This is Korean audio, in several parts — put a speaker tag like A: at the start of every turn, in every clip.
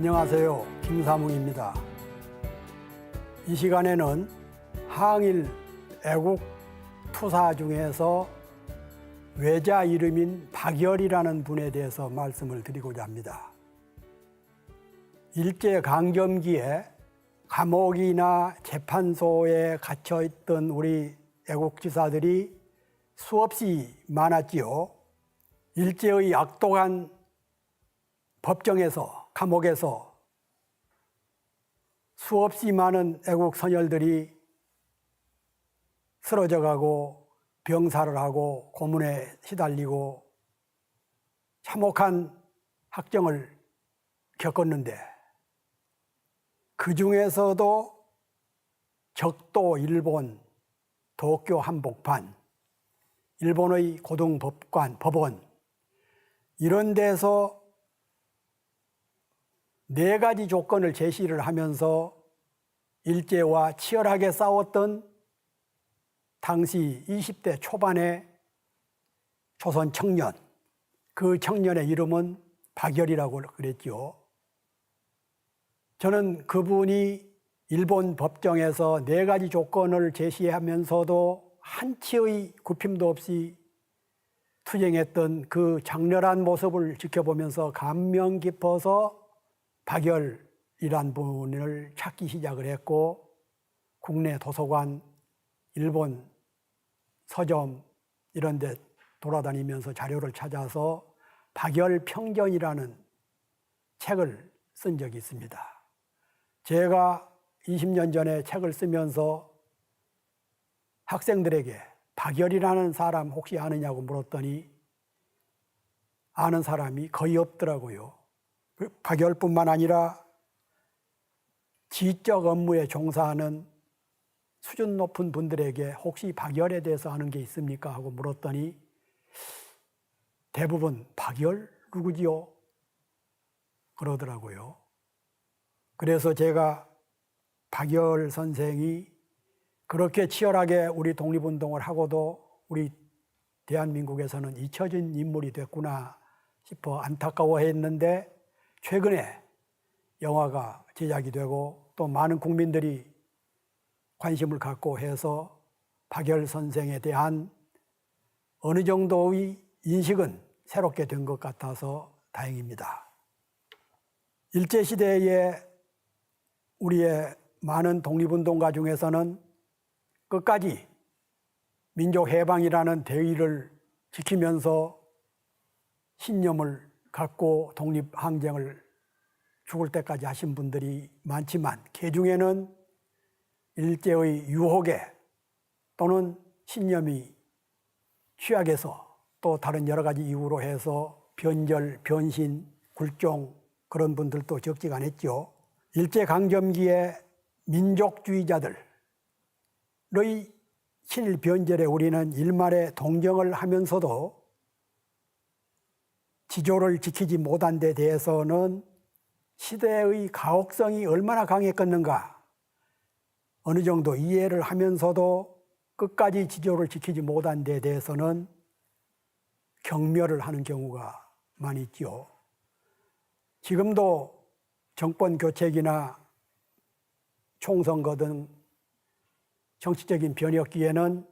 A: 안녕하세요. 김사묵입니다. 이 시간에는 항일 애국 투사 중에서 외자 이름인 박열이라는 분에 대해서 말씀을 드리고자 합니다. 일제강점기에 감옥이나 재판소에 갇혀있던 우리 애국지사들이 수없이 많았지요. 일제의 악독한 법정에서, 감옥에서 수없이 많은 애국 선열들이 쓰러져가고 병사를 하고 고문에 시달리고 참혹한 학정을 겪었는데, 그 중에서도 적도 일본, 도쿄 한복판, 일본의 고등법원 이런 데서 4가지 조건을 제시를 하면서 일제와 치열하게 싸웠던 당시 20대 초반의 조선 청년, 그 청년의 이름은 박열이라고 그랬죠. 저는 그분이 일본 법정에서 4가지 조건을 제시하면서도 한치의 굽힘도 없이 투쟁했던 그 장렬한 모습을 지켜보면서 감명 깊어서 박열이란 분을 찾기 시작을 했고, 국내 도서관, 일본 서점 이런 데 돌아다니면서 자료를 찾아서 박열평전이라는 책을 쓴 적이 있습니다. 제가 20년 전에 책을 쓰면서 학생들에게 박열이라는 사람 혹시 아느냐고 물었더니 아는 사람이 거의 없더라고요. 박열뿐만 아니라 지적 업무에 종사하는 수준 높은 분들에게 혹시 박열에 대해서 아는 게 있습니까? 하고 물었더니 대부분 박열 누구지요? 그러더라고요. 그래서 제가 박열 선생이 그렇게 치열하게 우리 독립운동을 하고도 우리 대한민국에서는 잊혀진 인물이 됐구나 싶어 안타까워했는데, 최근에 영화가 제작이 되고 또 많은 국민들이 관심을 갖고 해서 박열 선생에 대한 어느 정도의 인식은 새롭게 된 것 같아서 다행입니다. 일제시대에 우리의 많은 독립운동가 중에서는 끝까지 민족해방이라는 대의를 지키면서 신념을 갖고 독립항쟁을 죽을 때까지 하신 분들이 많지만, 그 중에는 일제의 유혹에 또는 신념이 취약해서 또 다른 여러 가지 이유로 해서 변절, 변신, 굴종 그런 분들도 적지가 않았죠. 일제강점기에 민족주의자들의 실변절에 우리는 일말의 동정을 하면서도 지조를 지키지 못한 데 대해서는 시대의 가혹성이 얼마나 강했겠는가, 어느 정도 이해를 하면서도 끝까지 지조를 지키지 못한 데 대해서는 경멸을 하는 경우가 많이 있죠. 지금도 정권 교체기나 총선거 등 정치적인 변혁기에는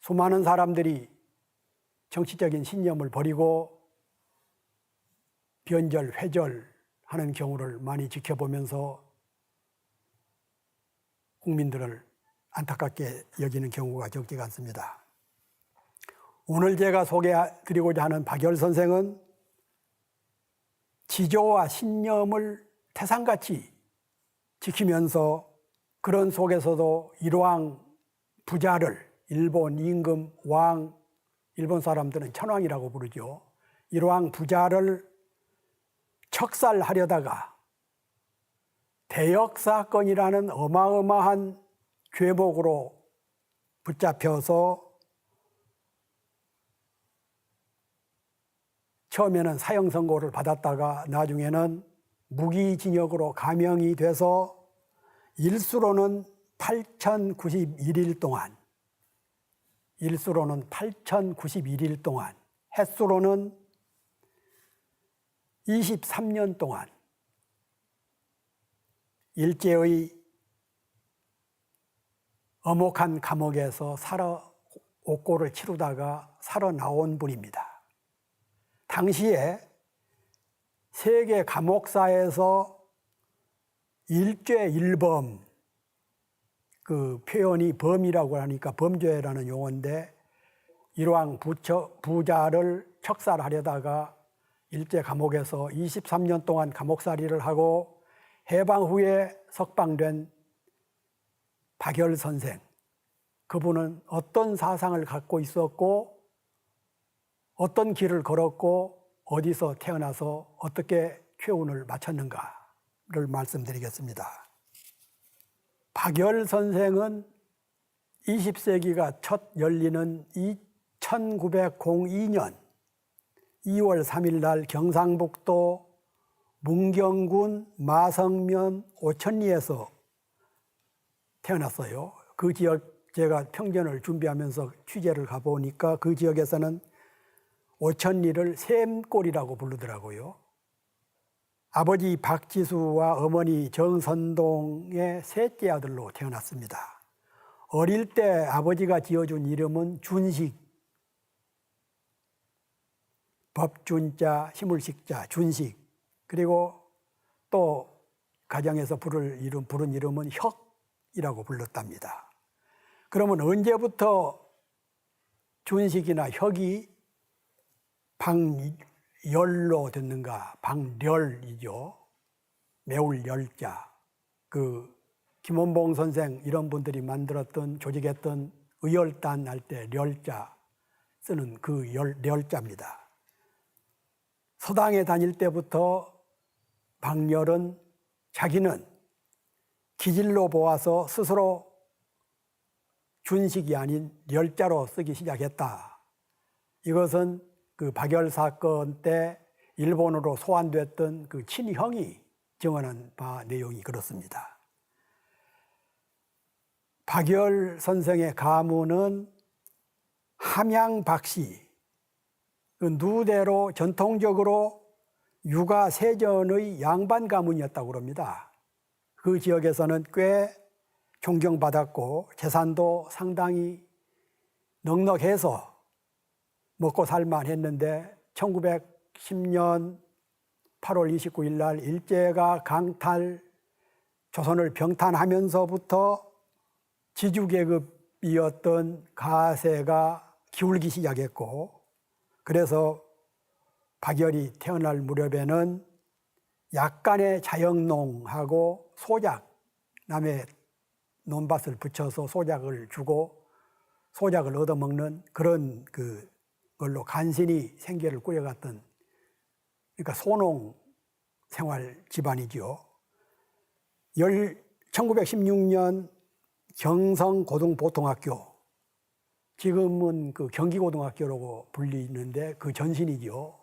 A: 수많은 사람들이 정치적인 신념을 버리고 변절, 회절하는 경우를 많이 지켜보면서 국민들을 안타깝게 여기는 경우가 적지가 않습니다. 오늘 제가 소개해드리고자 하는 박열 선생은 지조와 신념을 태산같이 지키면서 그런 속에서도 일왕 부자를, 일본 임금 왕, 일본 사람들은 천왕이라고 부르죠. 일왕 부자를 척살하려다가 대역사건이라는 어마어마한 죄목으로 붙잡혀서 처음에는 사형 선고를 받았다가 나중에는 무기징역으로 감형이 돼서 일수로는 8,091일 동안, 횟수로는 23년 동안 일제의 엄혹한 감옥에서 옥고를 치르다가 살아나온 분입니다. 당시에 세계 감옥사에서 일죄일범, 그 표현이 범이라고 하니까 범죄라는 용어인데, 일왕 부자를 척살하려다가 일제 감옥에서 23년 동안 감옥살이를 하고 해방 후에 석방된 박열 선생, 그분은 어떤 사상을 갖고 있었고 어떤 길을 걸었고 어디서 태어나서 어떻게 교훈을 마쳤는가를 말씀드리겠습니다. 박열 선생은 20세기가 첫 열리는 1902년 2월 3일 날 경상북도 문경군 마성면 오천리에서 태어났어요. 그 지역, 제가 평전을 준비하면서 취재를 가보니까 그 지역에서는 오천리를 샘골이라고 부르더라고요. 아버지 박지수와 어머니 정선동의 셋째 아들로 태어났습니다. 어릴 때 아버지가 지어준 이름은 준식, 법준자, 힘을식자, 준식. 그리고 또 가정에서 부른 이름은 혁이라고 불렀답니다. 그러면 언제부터 준식이나 혁이 방열로 됐는가? 방렬이죠. 매울 열자. 그 김원봉 선생 이런 분들이 만들었던, 조직했던 의열단 할 때 렬자 쓰는 그 렬자입니다. 서당에 다닐 때부터 박열은 자기는 기질로 보아서 스스로 준식이 아닌 렬자로 쓰기 시작했다. 이것은 그 박열 사건 때 일본으로 소환됐던 그 친형이 증언한 바 내용이 그렇습니다. 박열 선생의 가문은 함양박씨, 그 누대로 전통적으로 육아 세전의 양반 가문이었다고 합니다. 그 지역에서는 꽤 존경받았고 재산도 상당히 넉넉해서 먹고 살만 했는데 1910년 8월 29일 날 일제가 강탈, 조선을 병탄하면서부터 지주계급이었던 가세가 기울기 시작했고, 그래서 박열이 태어날 무렵에는 약간의 자영농하고 소작, 남의 논밭을 붙여서 소작을 주고 소작을 얻어먹는 그런 그걸로 간신히 생계를 꾸려갔던, 그러니까 소농 생활 집안이죠. 1916년 경성고등보통학교, 지금은 그 경기고등학교라고 불리는데 그 전신이죠.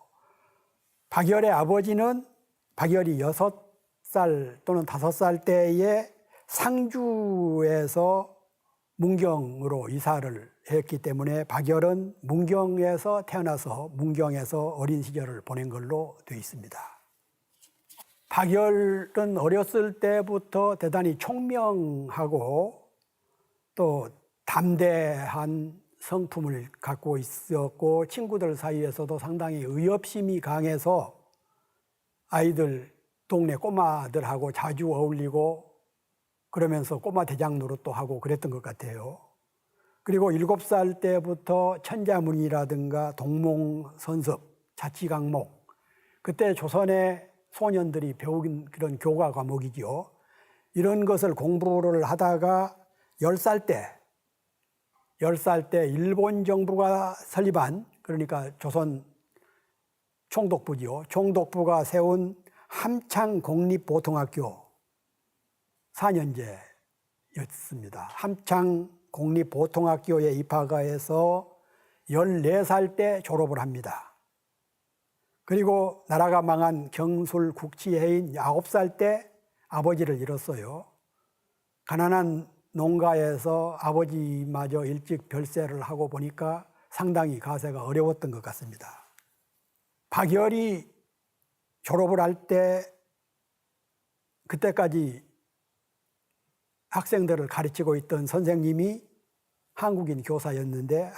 A: 박열의 아버지는 박열이 6살 또는 5살 때에 상주에서 문경으로 이사를 했기 때문에 박열은 문경에서 태어나서 문경에서 어린 시절을 보낸 걸로 되어 있습니다. 박열은 어렸을 때부터 대단히 총명하고 또 담대한 성품을 갖고 있었고, 친구들 사이에서도 상당히 의협심이 강해서 아이들, 동네 꼬마들하고 자주 어울리고 그러면서 꼬마 대장 노릇도 하고 그랬던 것 같아요. 그리고 7살 때부터 천자문이라든가 동몽선섭, 자치강목, 그때 조선의 소년들이 배운 그런 교과 과목이죠. 이런 것을 공부를 하다가 10살 때 일본 정부가 설립한, 그러니까 조선 총독부지요. 총독부가 세운 함창공립보통학교 4년제였습니다. 함창공립보통학교에 입학해서 14살 때 졸업을 합니다. 그리고 나라가 망한 경술국치해인 9살 때 아버지를 잃었어요. 가난한 농가에서 아버지마저 일찍 별세를 하고 보니까 상당히 가세가 어려웠던 것 같습니다. 박열이 졸업을 할 때 그때까지 학생들을 가르치고 있던 선생님이 한국인 교사였는데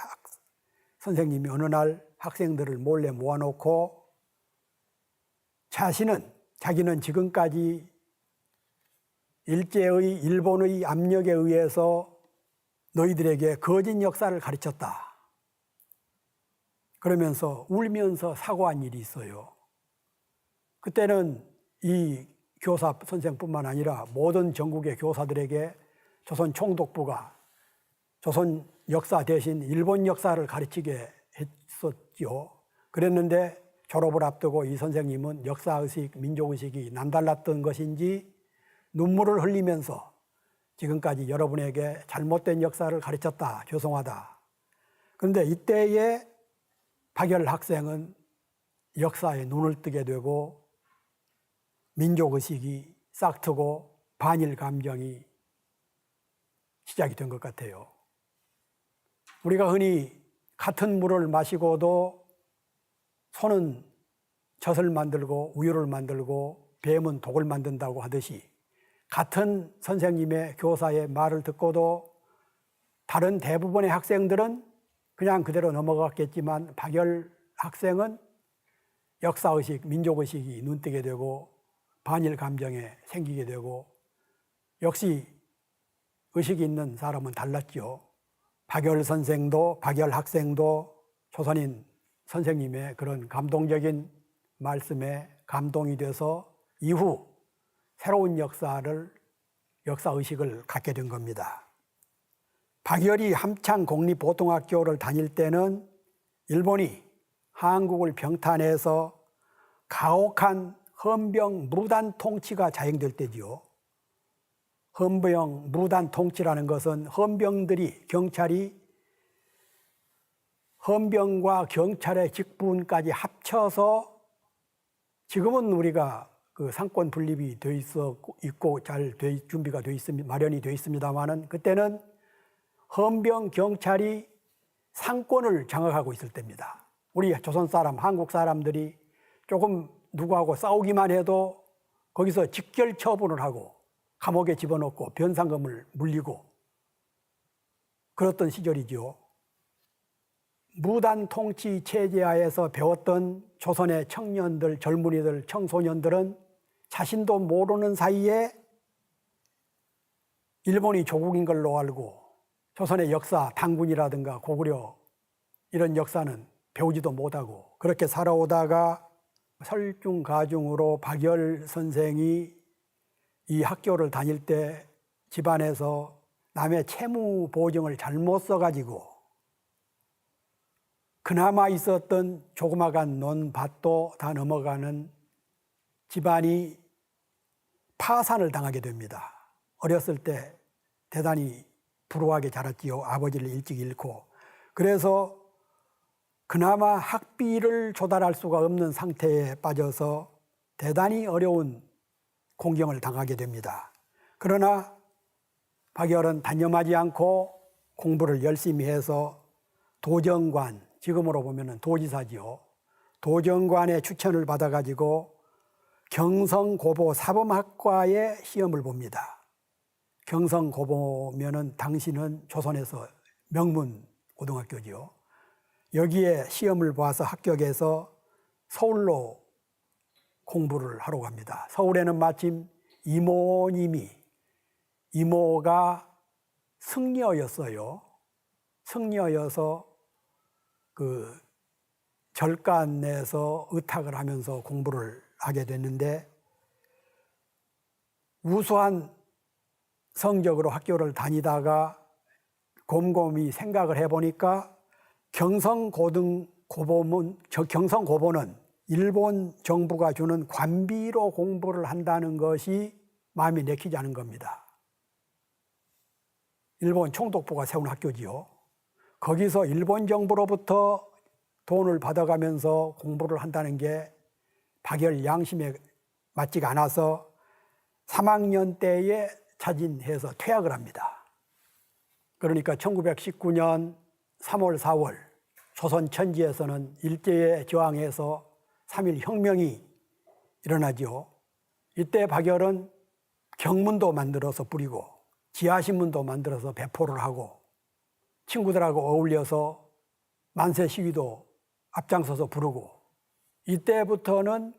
A: 선생님이 어느 날 학생들을 몰래 모아놓고 자기는 지금까지 일본의 압력에 의해서 너희들에게 거짓 역사를 가르쳤다. 그러면서 울면서 사과한 일이 있어요. 그때는 이 교사 선생뿐만 아니라 모든 전국의 교사들에게 조선 총독부가 조선 역사 대신 일본 역사를 가르치게 했었죠. 그랬는데 졸업을 앞두고 이 선생님은 역사의식, 민족의식이 남달랐던 것인지 눈물을 흘리면서 지금까지 여러분에게 잘못된 역사를 가르쳤다. 죄송하다. 그런데 이때에 박열 학생은 역사에 눈을 뜨게 되고 민족의식이 싹트고 반일 감정이 시작이 된 것 같아요. 우리가 흔히 같은 물을 마시고도 소는 젖을 만들고 우유를 만들고 뱀은 독을 만든다고 하듯이 같은 선생님의 교사의 말을 듣고도 다른 대부분의 학생들은 그냥 그대로 넘어갔겠지만 박열 학생은 역사의식, 민족의식이 눈뜨게 되고 반일 감정에 생기게 되고 역시 의식이 있는 사람은 달랐죠. 박열 선생도 박열 학생도 조선인 선생님의 그런 감동적인 말씀에 감동이 돼서 이후 새로운 역사의식을 갖게 된 겁니다. 박열이 함창 공립보통학교를 다닐 때는 일본이 한국을 병탄해서 가혹한 헌병 무단 통치가 자행될 때지요. 헌병 무단 통치라는 것은 경찰이 헌병과 경찰의 직분까지 합쳐서 지금은 우리가 그 상권 분립이 돼 있고 잘 준비가 돼 있습니다. 마련이 돼 있습니다만은 그때는 헌병 경찰이 상권을 장악하고 있을 때입니다. 우리 조선 사람, 한국 사람들이 조금 누구하고 싸우기만 해도 거기서 직결 처분을 하고 감옥에 집어넣고 변상금을 물리고 그랬던 시절이죠. 무단 통치 체제하에서 배웠던 조선의 청년들, 젊은이들, 청소년들은 자신도 모르는 사이에 일본이 조국인 걸로 알고 조선의 역사, 단군이라든가 고구려 이런 역사는 배우지도 못하고 그렇게 살아오다가 설중가중으로 박열 선생이 이 학교를 다닐 때 집안에서 남의 채무 보증을 잘못 써가지고 그나마 있었던 조그마한 논밭도 다 넘어가는 집안이 파산을 당하게 됩니다. 어렸을 때 대단히 불우하게 자랐지요. 아버지를 일찍 잃고. 그래서 그나마 학비를 조달할 수가 없는 상태에 빠져서 대단히 어려운 공경을 당하게 됩니다. 그러나 박열은 단념하지 않고 공부를 열심히 해서 도정관, 지금으로 보면 도지사지요. 도정관의 추천을 받아가지고 경성고보 사범학과에 시험을 봅니다. 경성고보면은 당시는 조선에서 명문 고등학교지요. 여기에 시험을 봐서 합격해서 서울로 공부를 하러 갑니다. 서울에는 마침 이모가 승려였어요. 승려여서 그 절간에서 의탁을 하면서 공부를 하게 됐는데 우수한 성적으로 학교를 다니다가 곰곰이 생각을 해보니까 경성고보는 일본 정부가 주는 관비로 공부를 한다는 것이 마음이 내키지 않은 겁니다. 일본 총독부가 세운 학교지요. 거기서 일본 정부로부터 돈을 받아가면서 공부를 한다는 게 박열 양심에 맞지가 않아서 3학년 때에 자진해서 퇴학을 합니다. 그러니까 1919년 3월, 4월 조선 천지에서는 일제에 저항해서 3.1 혁명이 일어나죠. 이때 박열은 경문도 만들어서 뿌리고 지하신문도 만들어서 배포를 하고 친구들하고 어울려서 만세 시위도 앞장서서 부르고 이때부터는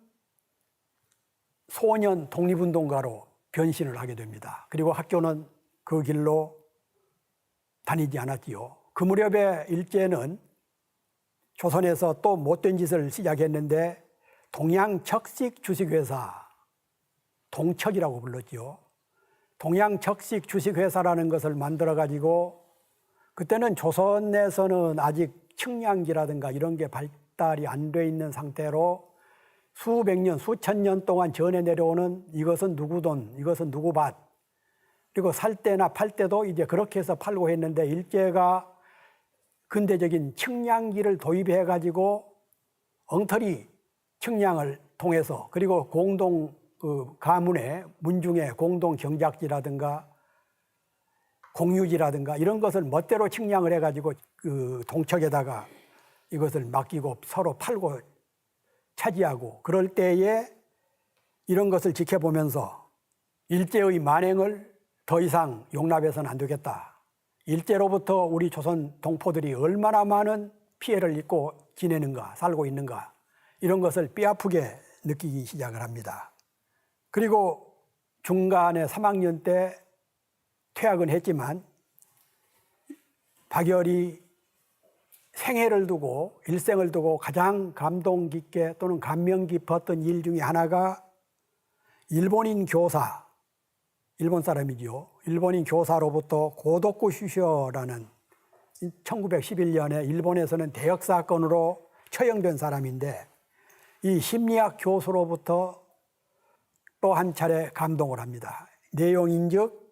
A: 소년 독립운동가로 변신을 하게 됩니다. 그리고 학교는 그 길로 다니지 않았지요. 그 무렵에 일제는 조선에서 또 못된 짓을 시작했는데 동양척식 주식회사, 동척이라고 불렀지요. 동양척식 주식회사라는 것을 만들어가지고 그때는 조선에서는 아직 측량기라든가 이런 게 발달이 안 돼 있는 상태로 수백 년, 수천 년 동안 전해 내려오는 이것은 누구 돈, 이것은 누구 밭, 그리고 살 때나 팔 때도 이제 그렇게 해서 팔고 했는데 일제가 근대적인 측량기를 도입해 가지고 엉터리 측량을 통해서 그리고 공동 가문의 문중의 공동 경작지라든가 공유지라든가 이런 것을 멋대로 측량을 해 가지고 그 동척에다가 이것을 맡기고 서로 팔고 차지하고 그럴 때에 이런 것을 지켜보면서 일제의 만행을 더 이상 용납해서는 안 되겠다. 일제로부터 우리 조선 동포들이 얼마나 많은 피해를 입고 지내는가, 살고 있는가 이런 것을 뼈아프게 느끼기 시작을 합니다. 그리고 중간에 3학년 때 퇴학은 했지만 박열이 생애를 두고 일생을 두고 가장 감동 깊게 또는 감명 깊었던 일 중에 하나가 일본인 교사, 일본 사람이지요. 일본인 교사로부터 고도쿠 슈쇼라는 1911년에 일본에서는 대역 사건으로 처형된 사람인데 이 심리학 교수로부터 또 한 차례 감동을 합니다. 내용인즉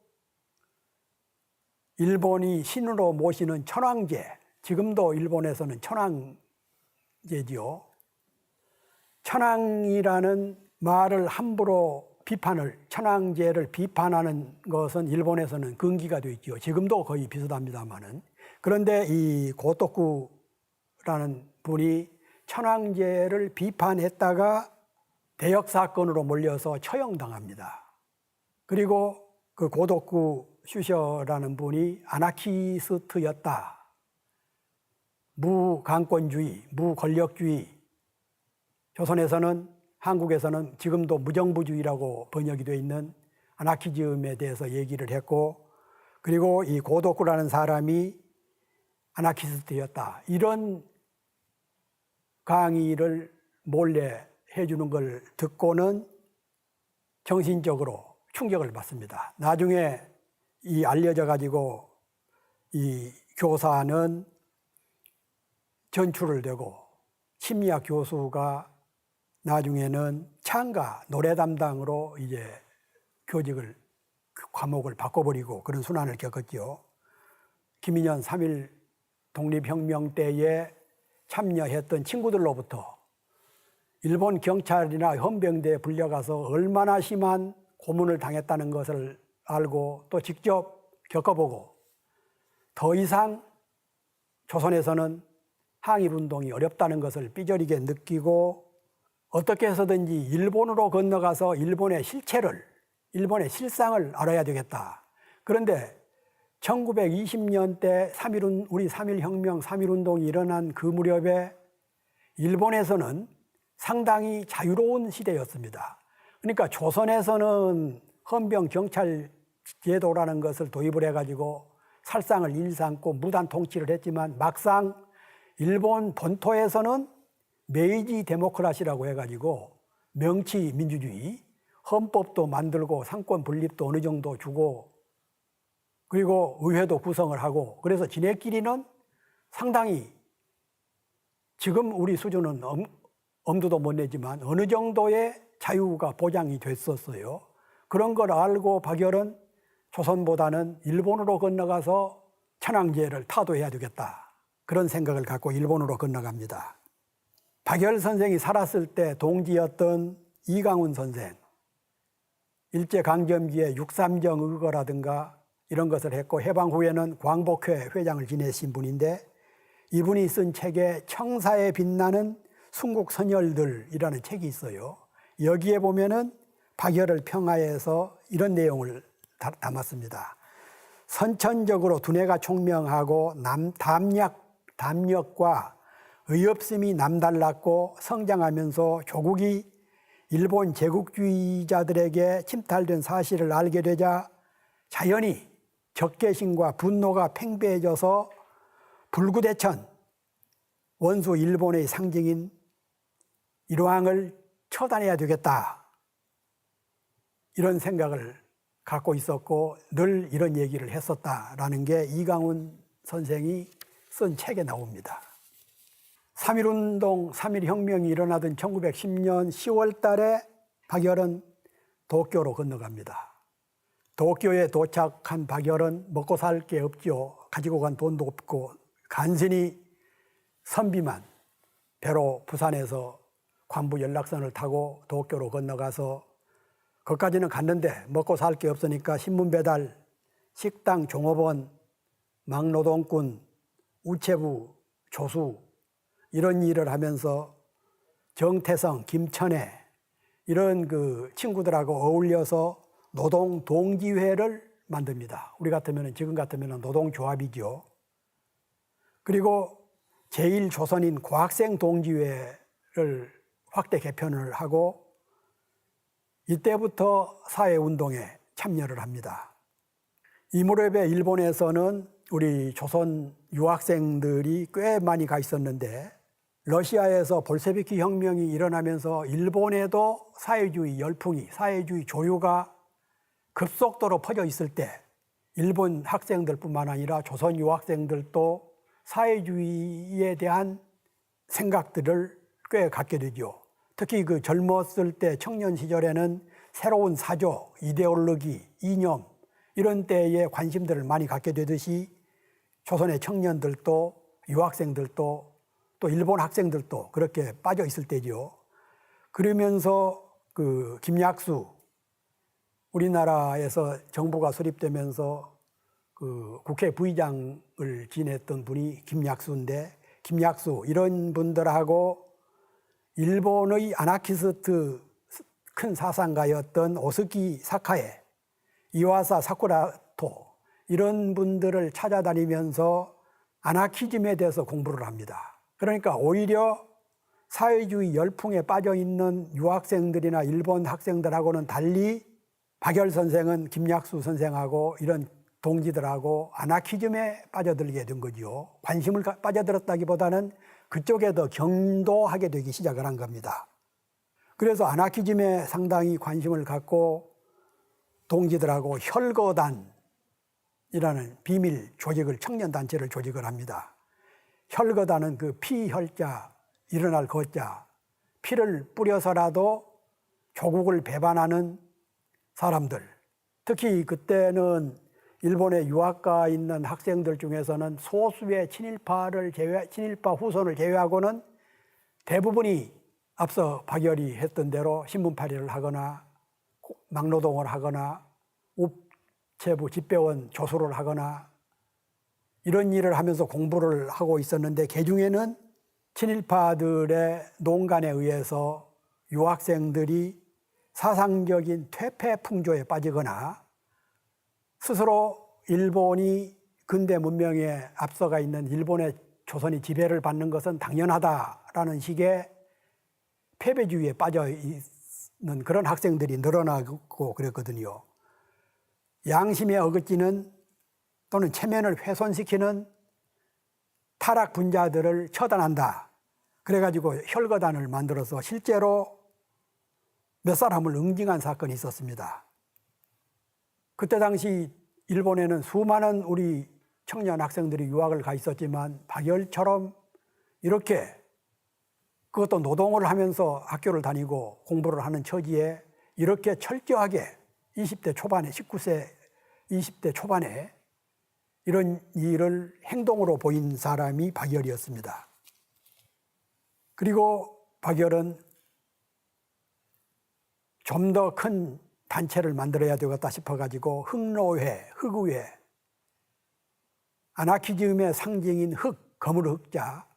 A: 일본이 신으로 모시는 천황제, 지금도 일본에서는 천황제지요. 천황이라는 말을 함부로 천황제를 비판하는 것은 일본에서는 금기가 되어 있죠. 지금도 거의 비슷합니다만은. 그런데 이 고토쿠라는 분이 천황제를 비판했다가 대역 사건으로 몰려서 처형당합니다. 그리고 그 고도쿠 슈셔라는 분이 아나키스트였다. 무강권주의, 무권력주의. 조선에서는 한국에서는 지금도 무정부주의라고 번역이 되어 있는 아나키즘에 대해서 얘기를 했고 그리고 이 고도쿠라는 사람이 아나키스트였다. 이런 강의를 몰래 해주는 걸 듣고는 정신적으로 충격을 받습니다. 나중에 이 알려져 가지고 이 교사는 전출을 되고 심리학 교수가 나중에는 창가 노래 담당으로 이제 교직을 과목을 바꿔버리고 그런 순환을 겪었죠. 김인현 3.1 독립혁명 때에 참여했던 친구들로부터 일본 경찰이나 헌병대에 불려가서 얼마나 심한 고문을 당했다는 것을 알고 또 직접 겪어보고 더 이상 조선에서는 항일운동이 어렵다는 것을 삐저리게 느끼고 어떻게 해서든지 일본으로 건너가서 일본의 실체를, 일본의 실상을 알아야 되겠다. 그런데 1920년대 우리 3.1혁명, 3.1운동이 일어난 그 무렵에 일본에서는 상당히 자유로운 시대였습니다. 그러니까 조선에서는 헌병 경찰 제도라는 것을 도입을 해가지고 살상을 일삼고 무단 통치를 했지만 막상 일본 본토에서는 메이지 데모크라시라고 해가지고 명치 민주주의, 헌법도 만들고 상권 분립도 어느 정도 주고 그리고 의회도 구성을 하고 그래서 지네끼리는 상당히 지금 우리 수준은 엄두도 못 내지만 어느 정도의 자유가 보장이 됐었어요. 그런 걸 알고 박열은 조선보다는 일본으로 건너가서 천황제를 타도해야 되겠다. 그런 생각을 갖고 일본으로 건너갑니다. 박열 선생이 살았을 때 동지였던 이강훈 선생, 일제강점기에 6.3정 의거라든가 이런 것을 했고 해방 후에는 광복회 회장을 지내신 분인데 이분이 쓴 책에 청사에 빛나는 순국선열들이라는 책이 있어요. 여기에 보면은 박열을 평화해서 이런 내용을 담았습니다. 선천적으로 두뇌가 총명하고 담력과 의협심이 남달랐고 성장하면서 조국이 일본 제국주의자들에게 침탈된 사실을 알게 되자 자연히 적개심과 분노가 팽배해져서 불구대천 원수 일본의 상징인 일왕을 처단해야 되겠다, 이런 생각을 갖고 있었고 늘 이런 얘기를 했었다라는 게 이강훈 선생이 쓴 책에 나옵니다. 3.1운동, 3.1혁명이 일어나던 1910년 10월 달에 박열은 도쿄로 건너갑니다. 도쿄에 도착한 박열은 먹고 살 게 없죠. 가지고 간 돈도 없고 간신히 선비만 배로 부산에서 관부 연락선을 타고 도쿄로 건너가서 거기까지는 갔는데 먹고 살 게 없으니까 신문 배달, 식당, 종업원, 막노동꾼, 우체부, 조수 이런 일을 하면서 정태성, 김천애 이런 그 친구들하고 어울려서 노동 동지회를 만듭니다. 우리 같으면 지금 같으면 노동조합이죠. 그리고 제1조선인 고학생 동지회를 확대 개편을 하고 이때부터 사회운동에 참여를 합니다. 이 무렵에 일본에서는 우리 조선 유학생들이 꽤 많이 가 있었는데 러시아에서 볼셰비키 혁명이 일어나면서 일본에도 사회주의 열풍이, 사회주의 조류가 급속도로 퍼져 있을 때 일본 학생들뿐만 아니라 조선 유학생들도 사회주의에 대한 생각들을 꽤 갖게 되죠. 특히 그 젊었을 때 청년 시절에는 새로운 사조, 이데올로기, 이념 이런 때에 관심들을 많이 갖게 되듯이 조선의 청년들도 유학생들도 또 일본 학생들도 그렇게 빠져 있을 때죠. 그러면서 그 김약수, 우리나라에서 정부가 수립되면서 그 국회 부의장을 지냈던 분이 김약수인데, 김약수 이런 분들하고 일본의 아나키스트 큰 사상가였던 오스키 사카에, 이와사 사쿠라토 이런 분들을 찾아다니면서 아나키즘에 대해서 공부를 합니다. 그러니까 오히려 사회주의 열풍에 빠져 있는 유학생들이나 일본 학생들하고는 달리 박열 선생은 김약수 선생하고 이런 동지들하고 아나키즘에 빠져들게 된 거죠. 관심을 빠져들었다기보다는 그쪽에 더 경도하게 되기 시작을 한 겁니다. 그래서 아나키즘에 상당히 관심을 갖고 동지들하고 혈거단이라는 비밀 조직을, 청년단체를 조직을 합니다. 혈거단은 그 피혈자, 일어날 거자, 피를 뿌려서라도 조국을 배반하는 사람들, 특히 그때는 일본에 유학가 있는 학생들 중에서는 소수의 친일파 후손을 제외하고는 대부분이 앞서 박열이 했던 대로 신문팔이를 하거나 막노동을 하거나 우체부 집배원 조수를 하거나 이런 일을 하면서 공부를 하고 있었는데, 그중에는 친일파들의 농간에 의해서 유학생들이 사상적인 퇴폐 풍조에 빠지거나 스스로 일본이 근대 문명에 앞서가 있는 일본의 조선이 지배를 받는 것은 당연하다라는 식의 패배주의에 빠져 있는 그런 학생들이 늘어나고 그랬거든요. 양심에 어긋지는 또는 체면을 훼손시키는 타락 분자들을 처단한다. 그래가지고 혈거단을 만들어서 실제로 몇 사람을 응징한 사건이 있었습니다. 그때 당시 일본에는 수많은 우리 청년 학생들이 유학을 가 있었지만 박열처럼 이렇게 그것도 노동을 하면서 학교를 다니고 공부를 하는 처지에 이렇게 철저하게 20대 초반에, 19세, 20대 초반에 이런 일을 행동으로 보인 사람이 박열이었습니다. 그리고 박열은 좀 더 큰 단체를 만들어야 되겠다 싶어가지고 흑노회, 흑의회, 아나키즘의 상징인 흑, 거물 흑자,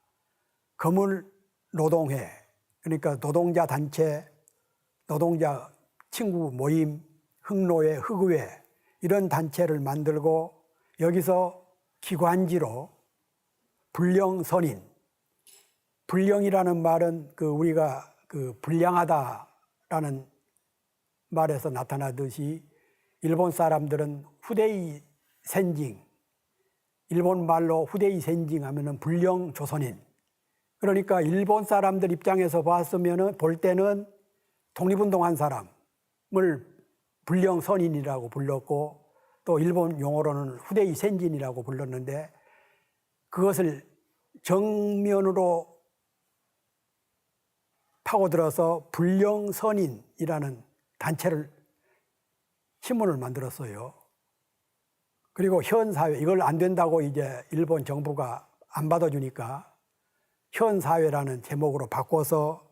A: 거물 노동회, 그러니까 노동자 단체, 노동자 친구 모임, 흑노회, 흑의회 이런 단체를 만들고 여기서 기관지로 불령선인, 불령이라는 말은 우리가 불량하다라는 말에서 나타나듯이 일본 사람들은 후대이 센징, 일본 말로 후대이 센징 하면은 불령 조선인. 그러니까 일본 사람들 입장에서 볼 때는 독립운동한 사람을 불령 선인이라고 불렀고, 또 일본 용어로는 후대이 센진이라고 불렀는데, 그것을 정면으로 파고들어서 불령 선인이라는 단체를, 신문을 만들었어요. 그리고 현 사회, 이걸 안 된다고 이제 일본 정부가 안 받아주니까 현 사회라는 제목으로 바꿔서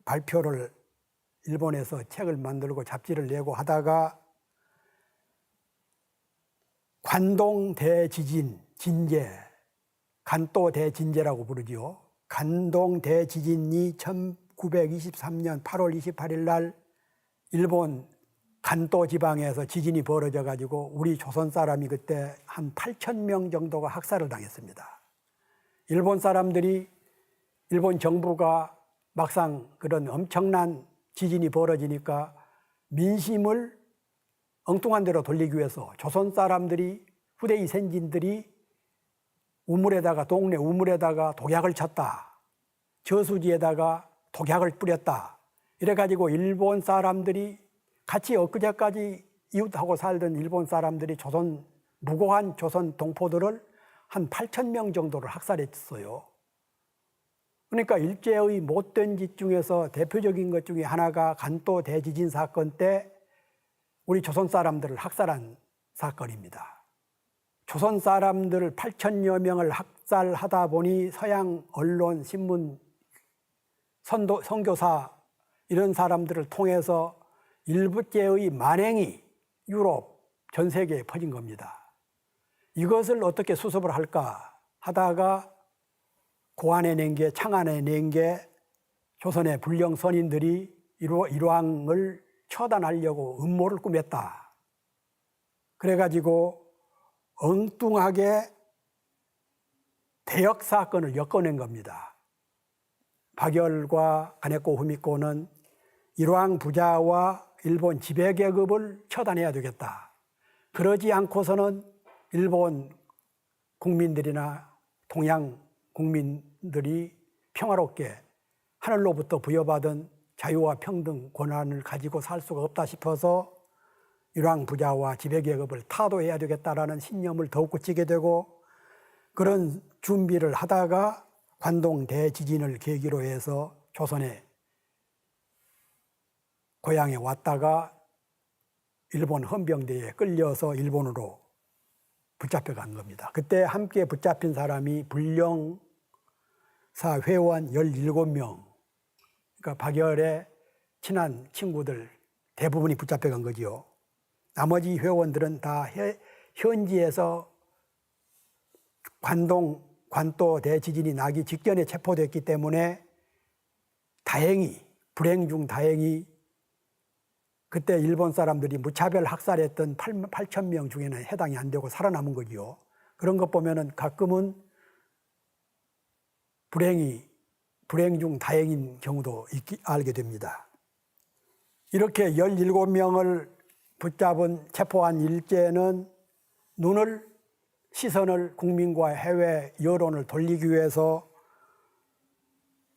A: 발표를, 일본에서 책을 만들고 잡지를 내고 하다가 관동 대지진, 진제, 간도 대진제라고 부르지요. 관동 대지진이 1923년 8월 28일 날 일본 간도 지방에서 지진이 벌어져 가지고 우리 조선 사람이 그때 한 8,000명 정도가 학살을 당했습니다. 일본 사람들이, 일본 정부가 막상 그런 엄청난 지진이 벌어지니까 민심을 엉뚱한 데로 돌리기 위해서 조선 사람들이, 후대이 센진들이 동네 우물에다가 독약을 쳤다, 저수지에다가 독약을 뿌렸다, 이래가지고 일본 사람들이, 같이 엊그제까지 이웃하고 살던 일본 사람들이 무고한 조선 동포들을 한 8,000명 정도를 학살했어요. 그러니까 일제의 못된 짓 중에서 대표적인 것 중에 하나가 간도 대지진 사건 때 우리 조선 사람들을 학살한 사건입니다. 조선 사람들 8,000여 명을 학살하다 보니 서양 언론, 신문, 선교사 이런 사람들을 통해서 일부째의 만행이 유럽 전 세계에 퍼진 겁니다. 이것을 어떻게 수습을 할까 하다가 창안해낸 게 조선의 불령 선인들이 일왕을 처단하려고 음모를 꾸몄다. 그래가지고 엉뚱하게 대역 사건을 엮어낸 겁니다. 박열과 가네코 후미코는 일왕 부자와 일본 지배계급을 처단해야 되겠다. 그러지 않고서는 일본 국민들이나 동양 국민들이 평화롭게 하늘로부터 부여받은 자유와 평등 권한을 가지고 살 수가 없다 싶어서 일왕 부자와 지배계급을 타도해야 되겠다라는 신념을 더욱 굳히게 되고, 그런 준비를 하다가 관동 대지진을 계기로 해서 조선의 고향에 왔다가 일본 헌병대에 끌려서 일본으로 붙잡혀간 겁니다. 그때 함께 붙잡힌 사람이 불령사 회원 17명, 그러니까 박열의 친한 친구들 대부분이 붙잡혀간 거지요. 나머지 회원들은 다 현지에서 관도 대지진이 나기 직전에 체포됐기 때문에 불행 중 다행히 그때 일본 사람들이 무차별 학살했던 8,000명 중에는 해당이 안 되고 살아남은 거지요. 그런 것 보면은 가끔은 불행 중 다행인 경우도 알게 됩니다. 이렇게 17명을 체포한 일제는 시선을 국민과 해외 여론을 돌리기 위해서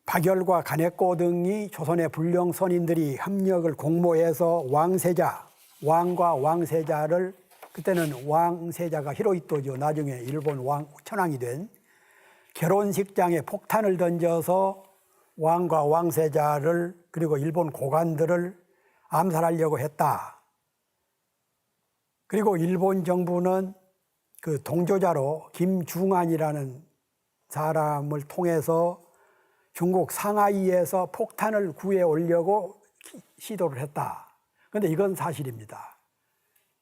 A: 박열과 가네코 등이 조선의 불령 선인들이 협력을 공모해서 왕과 왕세자를, 그때는 왕세자가 히로히토죠. 나중에 일본 천황이 된, 결혼식장에 폭탄을 던져서 왕과 왕세자를 그리고 일본 고관들을 암살하려고 했다. 그리고 일본 정부는 그 동조자로 김중환이라는 사람을 통해서 중국 상하이에서 폭탄을 구해 오려고 시도를 했다. 그런데 이건 사실입니다.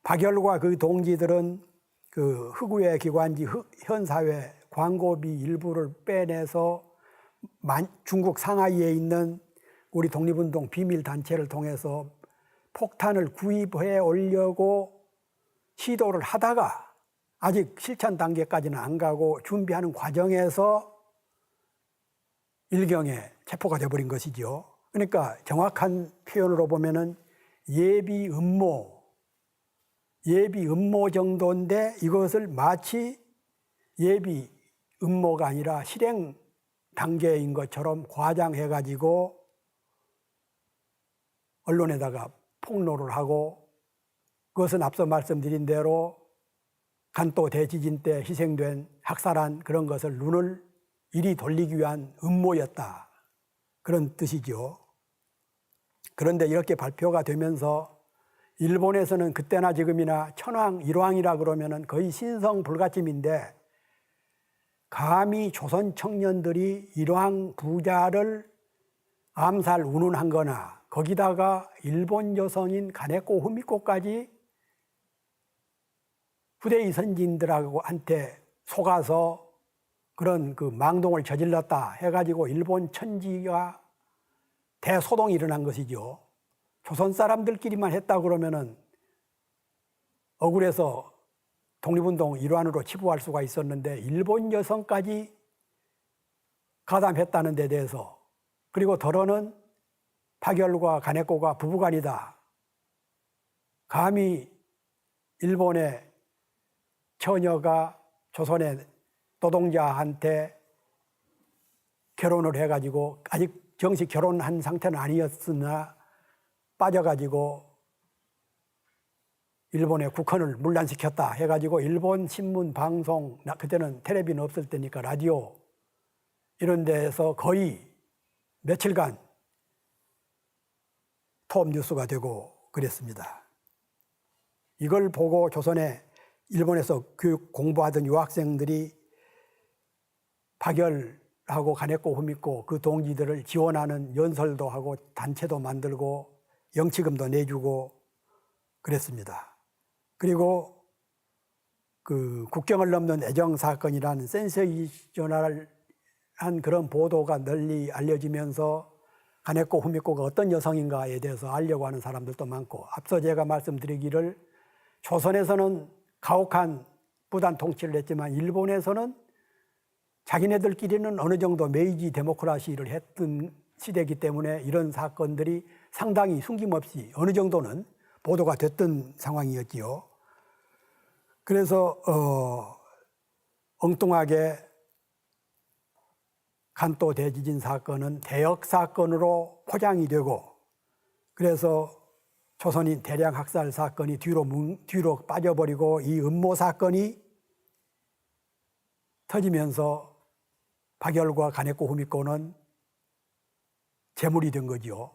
A: 박열과 그 동지들은 그 흑우의 기관지 현사회 광고비 일부를 빼내서 중국 상하이에 있는 우리 독립운동 비밀단체를 통해서 폭탄을 구입해 오려고 시도를 하다가 아직 실천 단계까지는 안 가고 준비하는 과정에서 일경에 체포가 돼버린 것이죠. 그러니까 정확한 표현으로 보면은 예비 음모 정도인데 이것을 마치 예비 음모가 아니라 실행 단계인 것처럼 과장해가지고 언론에다가 폭로를 하고, 그것은 앞서 말씀드린 대로 간도 대지진 때 희생된 학살한 그런 것을 눈을 이리 돌리기 위한 음모였다, 그런 뜻이죠. 그런데 이렇게 발표가 되면서 일본에서는 그때나 지금이나 천황 일왕이라 그러면은 거의 신성 불가침인데, 감히 조선 청년들이 일왕 부자를 암살 운운한 거나 거기다가 일본 여성인 가네코 후미코까지 후대의 선진들한테 속아서 그런 그 망동을 저질렀다 해가지고 일본 천지가 대소동이 일어난 것이죠. 조선 사람들끼리만 했다 그러면은 억울해서 독립운동 일환으로 치부할 수가 있었는데, 일본 여성까지 가담했다는 데 대해서, 그리고 더러는 파결과 가네코가 부부간이다, 감히 일본의 처녀가 조선의 노동자한테 결혼을 해가지고, 아직 정식 결혼한 상태는 아니었으나 빠져가지고 일본의 국헌을 문란시켰다 해가지고 일본 신문, 방송, 그때는 텔레비는 없을 때니까 라디오 이런 데에서 거의 며칠간 톱 뉴스가 되고 그랬습니다. 이걸 보고 조선에 일본에서 교육 공부하던 유학생들이 파결하고 가네코 후미코 그 동지들을 지원하는 연설도 하고 단체도 만들고 영치금도 내주고 그랬습니다. 그리고 그 국경을 넘는 애정 사건이라는 센세이셔널한 그런 보도가 널리 알려지면서 가네코 후미코가 어떤 여성인가에 대해서 알려고 하는 사람들도 많고, 앞서 제가 말씀드리기를 조선에서는 가혹한 부단 통치를 했지만 일본에서는 자기네들끼리는 어느 정도 메이지 데모크라시를 했던 시대이기 때문에 이런 사건들이 상당히 숨김없이 어느 정도는 보도가 됐던 상황이었지요. 그래서 엉뚱하게 간도 대지진 사건은 대역 사건으로 포장이 되고, 그래서 조선인 대량 학살 사건이 뒤로 빠져버리고 이 음모 사건이 터지면서 파결과 가네코 후미코는 제물이 된 거죠.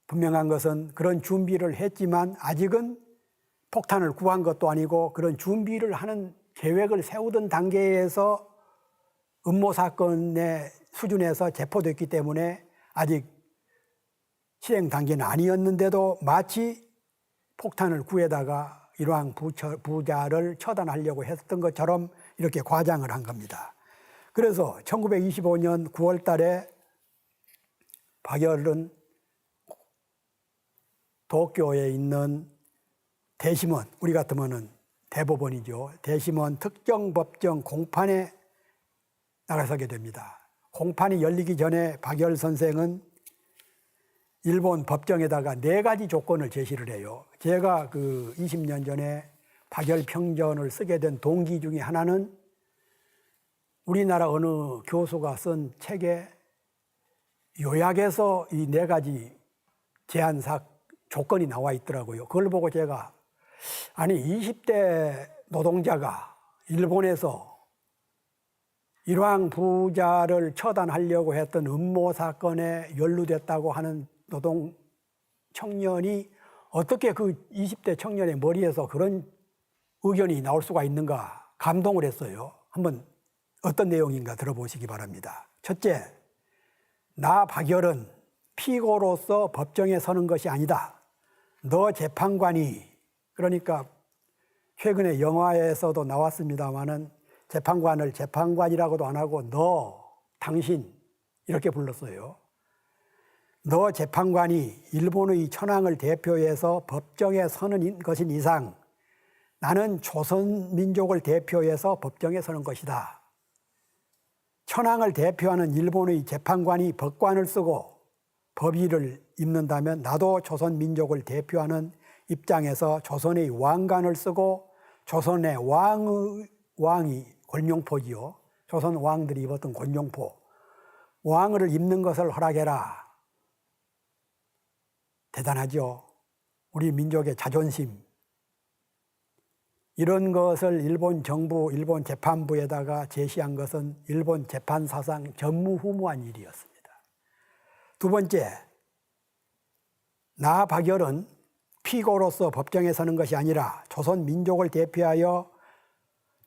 A: 분명한 것은 그런 준비를 했지만 아직은 폭탄을 구한 것도 아니고 그런 준비를 하는 계획을 세우던 단계에서 음모 사건의 수준에서 체포됐기 때문에 아직 실행 단계는 아니었는데도 마치 폭탄을 구해다가 일왕 부자를 처단하려고 했던 것처럼 이렇게 과장을 한 겁니다. 그래서 1925년 9월 달에 파결은 도쿄에 있는 대심원, 우리 같으면은 대법원이죠. 대심원 특정법정 공판에 나가서게 됩니다. 공판이 열리기 전에 파결 선생은 일본 법정에다가 4가지 조건을 제시를 해요. 제가 그 20년 전에 파결 평전을 쓰게 된 동기 중에 하나는 우리나라 어느 교수가 쓴 책에 요약해서 이 4가지 제한 조건이 나와 있더라고요. 그걸 보고 제가, 아니 20대 노동자가 일본에서 일왕 부자를 처단하려고 했던 음모 사건에 연루됐다고 하는 노동 청년이 어떻게 그 20대 청년의 머리에서 그런 의견이 나올 수가 있는가 감동을 했어요. 한번 어떤 내용인가 들어보시기 바랍니다. 첫째, 나 파결은 피고로서 법정에 서는 것이 아니다. 너 재판관이, 그러니까 최근에 영화에서도 나왔습니다마는 재판관을 재판관이라고도 안 하고 너, 당신 이렇게 불렀어요. 너 재판관이 일본의 천황을 대표해서 법정에 서는 것인 이상 나는 조선 민족을 대표해서 법정에 서는 것이다. 천황을 대표하는 일본의 재판관이 법관을 쓰고 법의를 입는다면 나도 조선 민족을 대표하는 입장에서 조선의 왕관을 쓰고 조선의 왕이 곤룡포지요. 조선 왕들이 입었던 곤룡포. 왕을 입는 것을 허락해라. 대단하죠. 우리 민족의 자존심. 이런 것을 일본 정부, 일본 재판부에다가 제시한 것은 일본 재판 사상 전무후무한 일이었습니다. 두 번째, 나 박열은 피고로서 법정에 서는 것이 아니라 조선 민족을 대표하여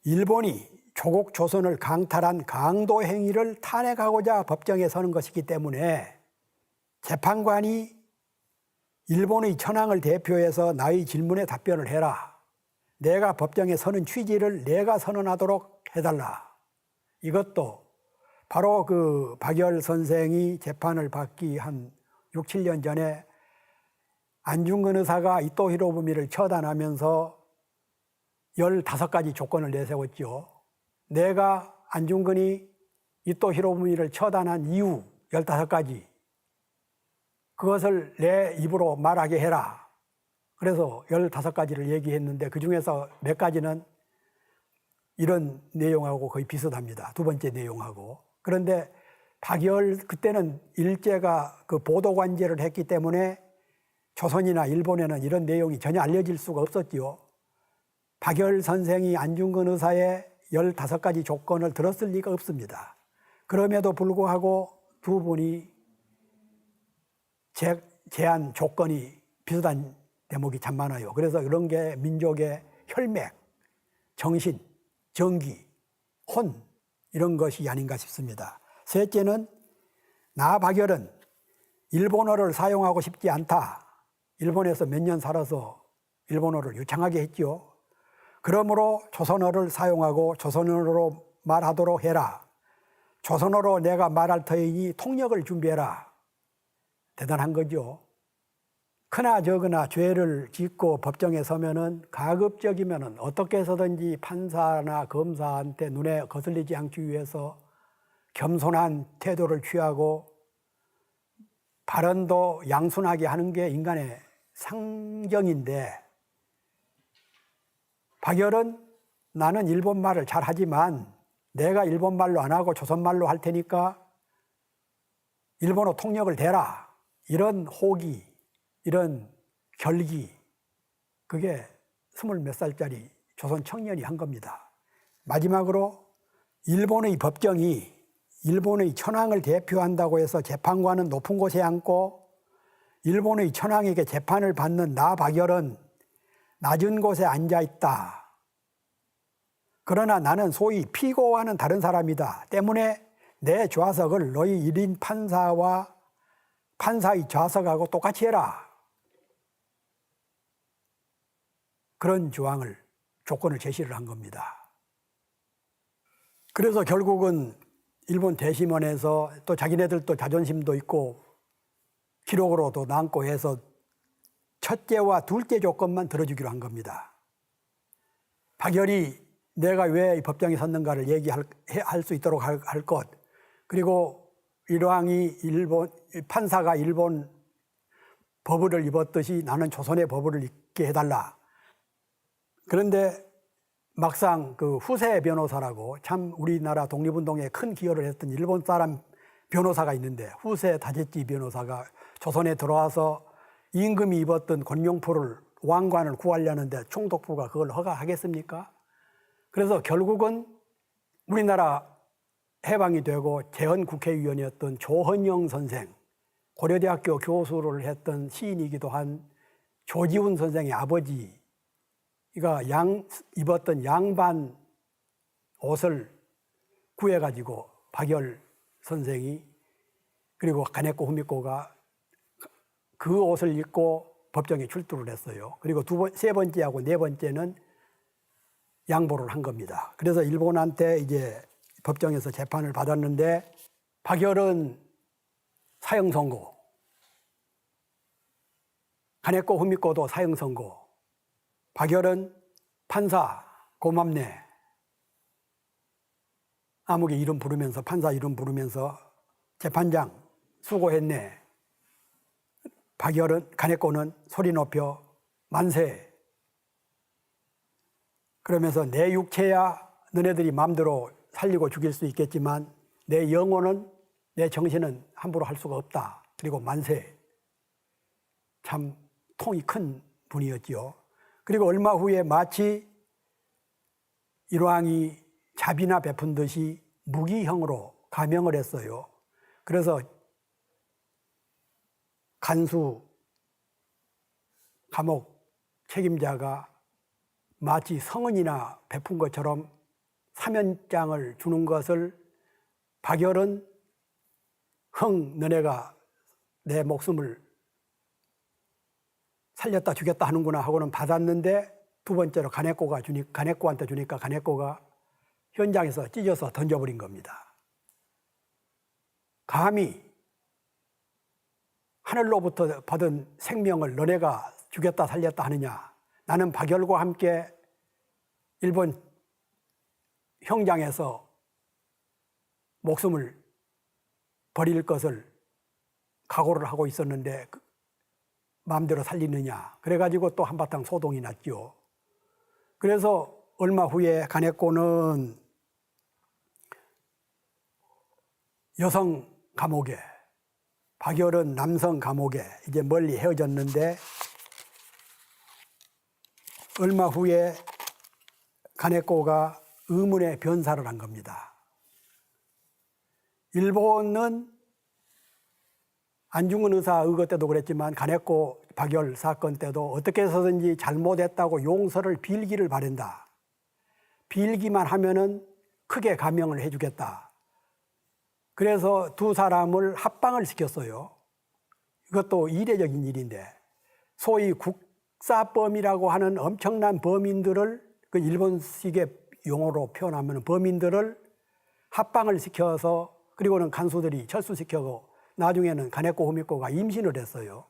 A: 일본이 조국 조선을 강탈한 강도 행위를 탄핵하고자 법정에 서는 것이기 때문에 재판관이 일본의 천황을 대표해서 나의 질문에 답변을 해라. 내가 법정에 서는 취지를 내가 선언하도록 해달라. 이것도 바로 그 박열 선생이 재판을 받기 한 6, 7년 전에 안중근 의사가 이토 히로부미를 처단하면서 15가지 조건을 내세웠죠. 내가 안중근이 이토 히로부미를 처단한 이유 15가지. 그것을 내 입으로 말하게 해라. 그래서 15가지를 얘기했는데 그중에서 몇 가지는 이런 내용하고 거의 비슷합니다. 두 번째 내용하고. 그런데 박열 그때는 일제가 그 보도관제를 했기 때문에 조선이나 일본에는 이런 내용이 전혀 알려질 수가 없었지요. 박열 선생이 안중근 의사의 15가지 조건을 들었을 리가 없습니다. 그럼에도 불구하고 두 분이 제한 조건이 비슷한 대목이 참 많아요. 그래서 이런 게 민족의 혈맥, 정신, 정기, 혼 이런 것이 아닌가 싶습니다. 셋째는 나 박열은 일본어를 사용하고 싶지 않다. 일본에서 몇 년 살아서 일본어를 유창하게 했죠. 그러므로 조선어를 사용하고 조선어로 말하도록 해라. 조선어로 내가 말할 터이니 통역을 준비해라. 대단한 거죠. 크나 적으나 죄를 짓고 법정에 서면은 가급적이면은 어떻게 해서든지 판사나 검사한테 눈에 거슬리지 않기 위해서 겸손한 태도를 취하고 발언도 양순하게 하는 게 인간의 상정인데 박열은 나는 일본말을 잘하지만 내가 일본말로 안 하고 조선말로 할 테니까 일본어 통역을 대라. 이런 호기, 이런 결기, 그게 20몇 살짜리 조선 청년이 한 겁니다. 마지막으로 일본의 법정이 일본의 천황을 대표한다고 해서 재판관은 높은 곳에 앉고 일본의 천황에게 재판을 받는 나 박열은 낮은 곳에 앉아 있다. 그러나 나는 소위 피고와는 다른 사람이다. 때문에 내 좌석을 너희 1인 판사와 판사의 좌석하고 똑같이 해라. 그런 조건을 제시를 한 겁니다. 그래서 결국은 일본 대심원에서 또 자기네들도 자존심도 있고 기록으로도 남고 해서 첫째와 둘째 조건만 들어주기로 한 겁니다. 박열이 내가 왜 법정에 섰는가를 얘기할 수 있도록 할 것, 그리고 일왕이 판사가 일본 법을 입었듯이 나는 조선의 법을 입게 해달라. 그런데 막상 그 후세 변호사라고 참 우리나라 독립운동에 큰 기여를 했던 일본 사람 변호사가 있는데 후세 다제치 변호사가 조선에 들어와서 임금이 입었던 곤룡포를 왕관을 구하려는데 총독부가 그걸 허가하겠습니까? 그래서 결국은 우리나라 해방이 되고 재헌국회의원이었던 조헌영 선생, 고려대학교 교수를 했던 시인이기도 한 조지훈 선생의 아버지가 입었던 양반 옷을 구해가지고 박열 선생이 그리고 가네코 후미코가 그 옷을 입고 법정에 출두를 했어요. 그리고 세 번째하고 네 번째는 양보를 한 겁니다. 그래서 일본한테 이제 법정에서 재판을 받았는데 박열은 사형 선고, 가네코 후미코도 사형 선고, 박열은 판사 고맙네. 아무개 이름 부르면서, 판사 이름 부르면서 재판장 수고했네. 박열은, 간해꼬는 소리 높여 만세. 그러면서 내 육체야 너네들이 마음대로 살리고 죽일 수 있겠지만 내 영혼은, 내 정신은 함부로 할 수가 없다. 그리고 만세. 참 통이 큰 분이었지요. 그리고 얼마 후에 마치 일왕이 자비나 베푼 듯이 무기형으로 감형을 했어요. 그래서 간수 감옥 책임자가 마치 성은이나 베푼 것처럼 사면장을 주는 것을 박열은 너네가 내 목숨을 살렸다 죽였다 하는구나 하고는 받았는데, 두 번째로 간해꼬한테 주니까 간해꼬가 현장에서 찢어서 던져버린 겁니다. 감히 하늘로부터 받은 생명을 너네가 죽였다 살렸다 하느냐. 나는 박열과 함께 일본 형장에서 목숨을 버릴 것을 각오를 하고 있었는데 마음대로 살리느냐. 그래가지고 또 한바탕 소동이 났죠. 그래서 얼마 후에 간해꼬는 여성 감옥에, 박열은 남성 감옥에 이제 멀리 헤어졌는데, 얼마 후에 간해꼬가 의문의 변사를 한 겁니다. 일본은 안중근 의사 의거 때도 그랬지만 간해꼬 박열 사건 때도 어떻게 해서든지 잘못했다고 용서를 빌기를 바란다. 빌기만 하면은 크게 감형을 해주겠다. 그래서 두 사람을 합방을 시켰어요. 이것도 이례적인 일인데, 소위 국사범이라고 하는 엄청난 범인들을, 그 일본식의 용어로 표현하면 범인들을 합방을 시켜서, 그리고는 간수들이 철수시켜고 나중에는 간해꼬 후미코가 임신을 했어요.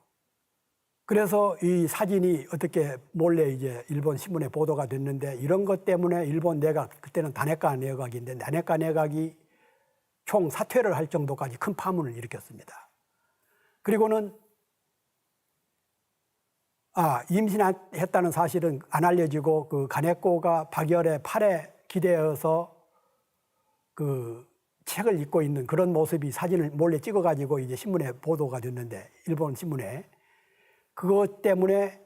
A: 그래서 이 사진이 어떻게 몰래 이제 일본 신문에 보도가 됐는데, 이런 것 때문에 일본 내각, 그때는 다네카 내각인데 다네카 내각이 총 사퇴를 할 정도까지 큰 파문을 일으켰습니다. 그리고는 임신했다는 사실은 안 알려지고, 그 간해꼬가 박열의 팔에 기대어서 그 책을 읽고 있는 그런 모습이 사진을 몰래 찍어가지고 이제 신문에 보도가 됐는데, 일본 신문에. 그것 때문에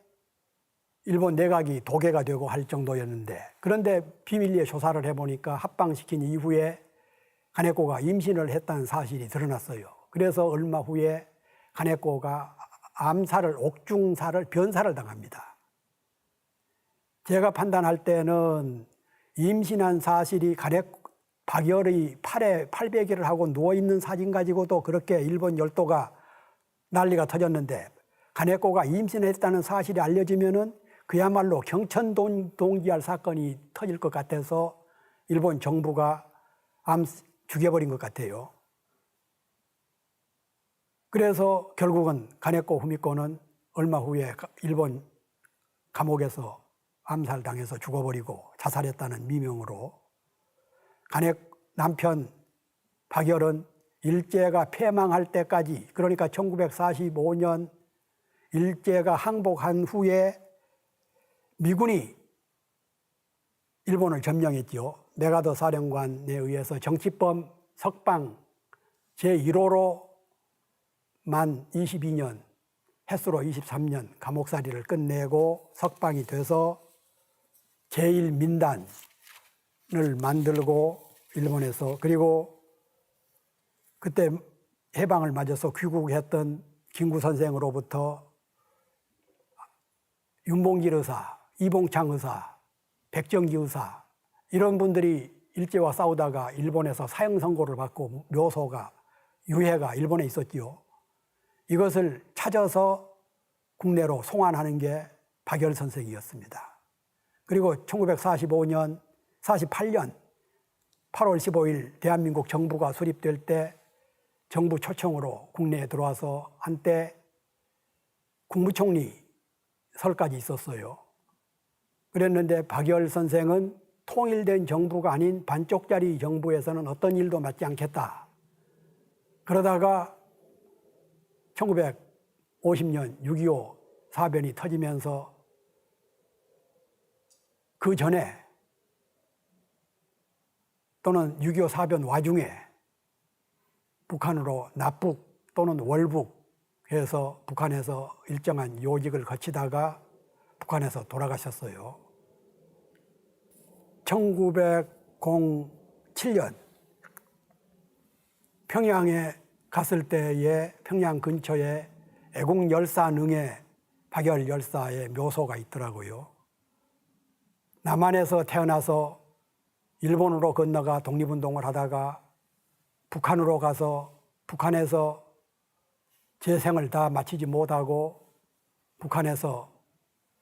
A: 일본 내각이 도개가 되고 할 정도였는데, 그런데 비밀리에 조사를 해보니까 합방시킨 이후에 간해꼬가 임신을 했다는 사실이 드러났어요. 그래서 얼마 후에 간해꼬가 암살을, 옥중살을, 변살을 당합니다. 제가 판단할 때는 임신한 사실이 박열의 팔에 팔베개를 하고 누워있는 사진 가지고도 그렇게 일본 열도가 난리가 터졌는데, 간해꼬가 임신했다는 사실이 알려지면은 그야말로 경천동지할 사건이 터질 것 같아서 일본 정부가 죽여버린 것 같아요. 그래서 결국은 간해꼬 후미코는 얼마 후에 일본 감옥에서 암살당해서 죽어버리고 자살했다는 미명으로, 남편 박열은 일제가 패망할 때까지, 그러니까 1945년 일제가 항복한 후에 미군이 일본을 점령했죠. 메가더 사령관에 의해서 정치범 석방 제1호로 만 22년, 햇수로 23년 감옥살이를 끝내고 석방이 돼서 제1민단을 만들고 일본에서, 그리고 그때 해방을 맞아서 귀국했던 김구 선생으로부터 윤봉길 의사, 이봉창 의사, 백정기 의사, 이런 분들이 일제와 싸우다가 일본에서 사형 선고를 받고 묘소가, 유해가 일본에 있었지요. 이것을 찾아서 국내로 송환하는 게 박열 선생이었습니다. 그리고 1945년, 48년 8월 15일 대한민국 정부가 수립될 때 정부 초청으로 국내에 들어와서 한때 국무총리 설까지 있었어요. 그랬는데 박열 선생은 통일된 정부가 아닌 반쪽짜리 정부에서는 어떤 일도 맡지 않겠다. 그러다가 1950년 6.25 사변이 터지면서 그 전에 또는 6.25 사변 와중에 북한으로 납북 또는 월북 해서 북한에서 일정한 요직을 거치다가 북한에서 돌아가셨어요. 1907년 평양에 갔을 때에 평양 근처에 애국열사능에 박열 열사의 묘소가 있더라고요. 남한에서 태어나서 일본으로 건너가 독립운동을 하다가 북한으로 가서 북한에서 재생을 다 마치지 못하고 북한에서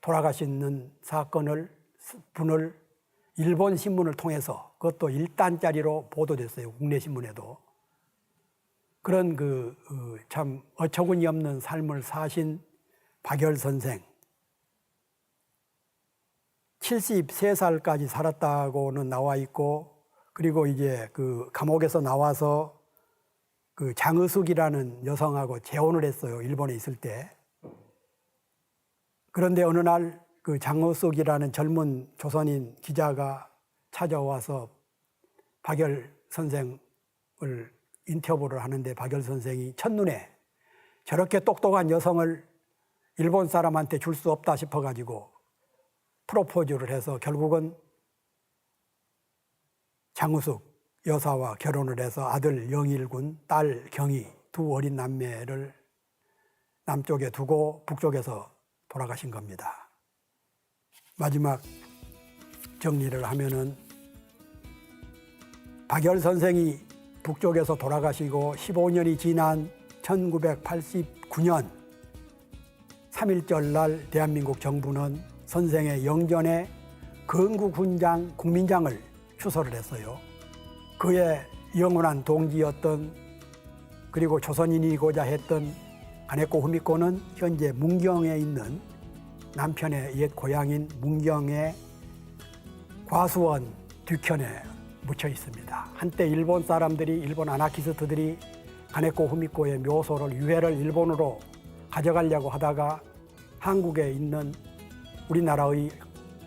A: 돌아가시는 분을 일본 신문을 통해서 그것도 1단짜리로 보도됐어요. 국내 신문에도. 그런 참 어처구니 없는 삶을 사신 박열 선생. 73살까지 살았다고는 나와 있고, 그리고 이제 그 감옥에서 나와서 그 장의숙이라는 여성하고 재혼을 했어요. 일본에 있을 때. 그런데 어느 날 그 장의숙이라는 젊은 조선인 기자가 찾아와서 박열 선생을 인터뷰를 하는데 박열 선생이 첫눈에 저렇게 똑똑한 여성을 일본 사람한테 줄 수 없다 싶어가지고 프로포즈를 해서 결국은 장의숙 여사와 결혼을 해서 아들 영일군, 딸 경희 두 어린 남매를 남쪽에 두고 북쪽에서 돌아가신 겁니다. 마지막 정리를 하면은 박열 선생이 북쪽에서 돌아가시고 15년이 지난 1989년 3.1절 날 대한민국 정부는 선생의 영전에 건국훈장 국민장을 추서를 했어요. 그의 영원한 동지였던 그리고 조선인이고자 했던 가네코 후미코는 현재 문경에 있는 남편의 옛 고향인 문경의 과수원 뒤편에 묻혀 있습니다. 한때 일본 사람들이, 일본 아나키스트들이 가네코 후미코의 묘소를 유해를 일본으로 가져가려고 하다가 한국에 있는 우리나라의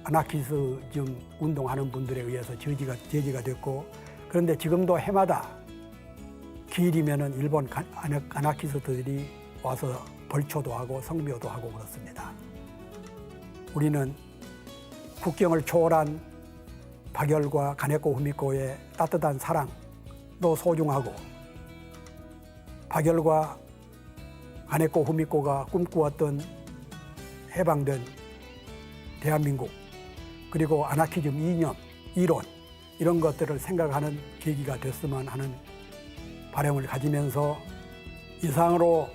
A: 아나키스즘 운동하는 분들에 의해서 제지가 됐고, 그런데 지금도 해마다 기일이면은 일본 아나키스트들이 와서 벌초도 하고 성묘도 하고 그렇습니다. 우리는 국경을 초월한 박열과 가네코 후미코의 따뜻한 사랑도 소중하고, 박열과 가네코 후미코가 꿈꾸었던 해방된 대한민국, 그리고 아나키즘 이념, 이론 이런 것들을 생각하는 계기가 됐으면 하는 바람을 가지면서 이상으로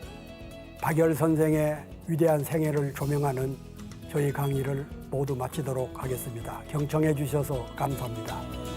A: 박열 선생의 위대한 생애를 조명하는 저희 강의를 모두 마치도록 하겠습니다. 경청해 주셔서 감사합니다.